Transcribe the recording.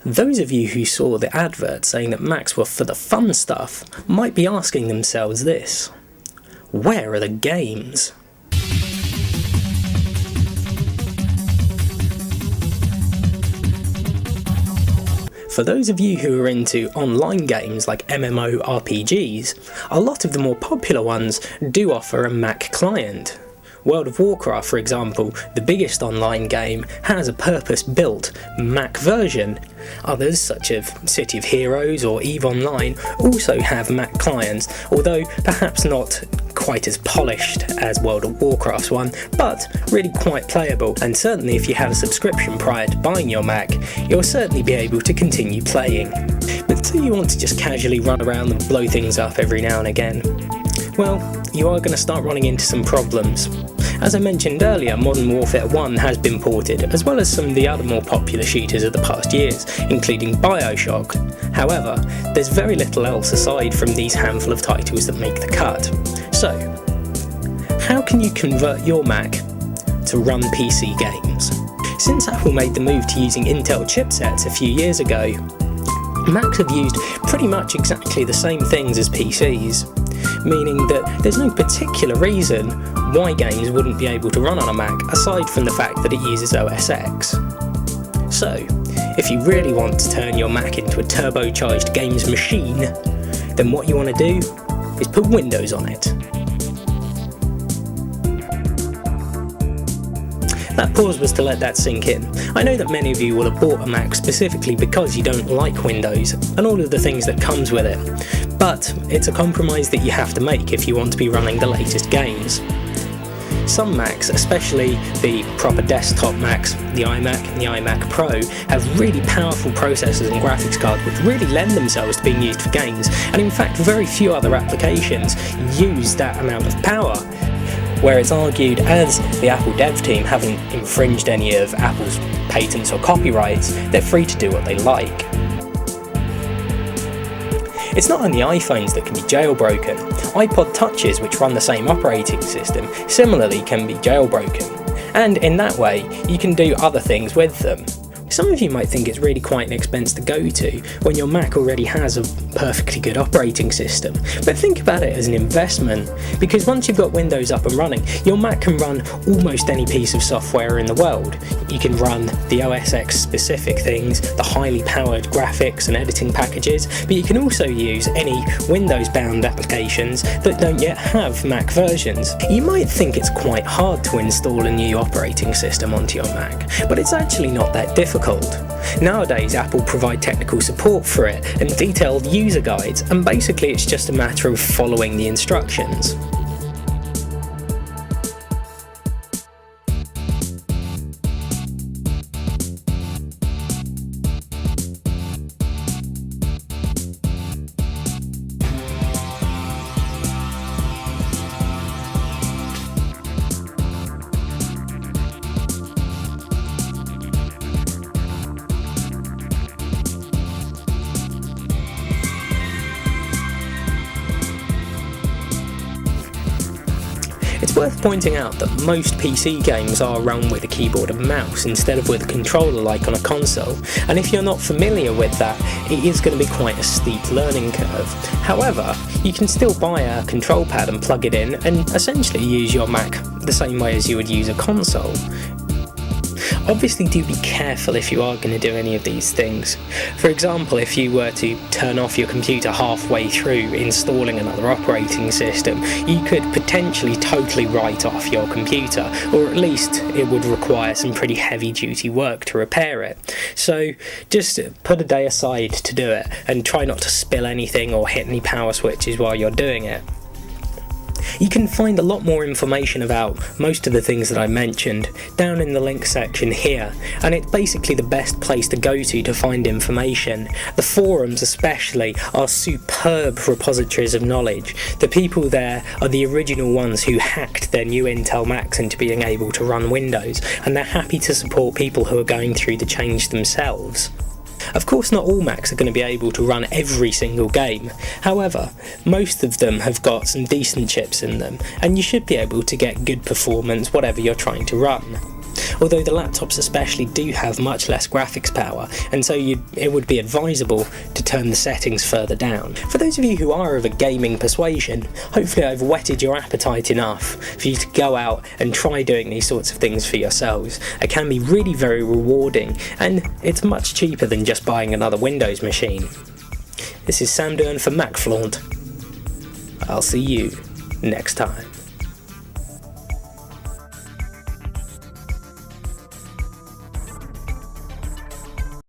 Those of you who saw the advert saying that Macs were for the fun stuff might be asking themselves this: where are the games? For those of you who are into online games like MMORPGs, a lot of the more popular ones do offer a Mac client. World of Warcraft, for example, the biggest online game, has a purpose-built Mac version. Others, such as City of Heroes or EVE Online, also have Mac clients, although perhaps not quite as polished as World of Warcraft's one, but really quite playable, and certainly if you have a subscription prior to buying your Mac, you'll certainly be able to continue playing. But do you want to just casually run around and blow things up every now and again? Well, you are going to start running into some problems. As I mentioned earlier, Modern Warfare 1 has been ported, as well as some of the other more popular shooters of the past years, including BioShock. However, there's very little else aside from these handful of titles that make the cut. So, how can you convert your Mac to run PC games? Since Apple made the move to using Intel chipsets a few years ago, Macs have used pretty much exactly the same things as PCs, meaning that there's no particular reason why games wouldn't be able to run on a Mac aside from the fact that it uses OS X. So, if you really want to turn your Mac into a turbocharged games machine, then what you want to do is put Windows on it. That pause was to let that sink in. I know that many of you will have bought a Mac specifically because you don't like Windows and all of the things that comes with it, but it's a compromise that you have to make if you want to be running the latest games. Some Macs, especially the proper desktop Macs, the iMac and the iMac Pro, have really powerful processors and graphics cards which really lend themselves to being used for games, and in fact very few other applications use that amount of power. Where it's argued, as the Apple dev team haven't infringed any of Apple's patents or copyrights, they're free to do what they like. It's not only iPhones that can be jailbroken. iPod Touches, which run the same operating system, similarly can be jailbroken, and in that way you can do other things with them. Some of you might think it's really quite an expense to go to when your Mac already has a perfectly good operating system, but think about it as an investment, because once you've got Windows up and running, your Mac can run almost any piece of software in the world. You can run the OS X specific things, the highly powered graphics and editing packages, but you can also use any Windows bound applications that don't yet have Mac versions. You might think it's quite hard to install a new operating system onto your Mac, but it's actually not that difficult. Nowadays, Apple provide technical support for it and detailed user guides, and basically it's just a matter of following the instructions. It's worth pointing out that most PC games are run with a keyboard and mouse instead of with a controller like on a console, and if you're not familiar with that, it is going to be quite a steep learning curve. However, you can still buy a control pad and plug it in and essentially use your Mac the same way as you would use a console. Obviously do be careful if you are going to do any of these things. For example, if you were to turn off your computer halfway through installing another operating system, you could potentially totally write off your computer, or at least it would require some pretty heavy duty work to repair it. So just put a day aside to do it, and try not to spill anything or hit any power switches while you're doing it. You can find a lot more information about most of the things that I mentioned down in the link section here, and it's basically the best place to go to find information. The forums especially are superb repositories of knowledge. The people there are the original ones who hacked their new Intel Macs into being able to run Windows, and they're happy to support people who are going through the change themselves. Of course, not all Macs are going to be able to run every single game. However, most of them have got some decent chips in them, and you should be able to get good performance whatever you're trying to run. although the laptops especially do have much less graphics power, and so it would be advisable to turn the settings further down. For those of you who are of a gaming persuasion, hopefully I've whetted your appetite enough for you to go out and try doing these sorts of things for yourselves. It can be really very rewarding, and it's much cheaper than just buying another Windows machine. This is Sam Dern for Mac Flaunt. I'll see you next time.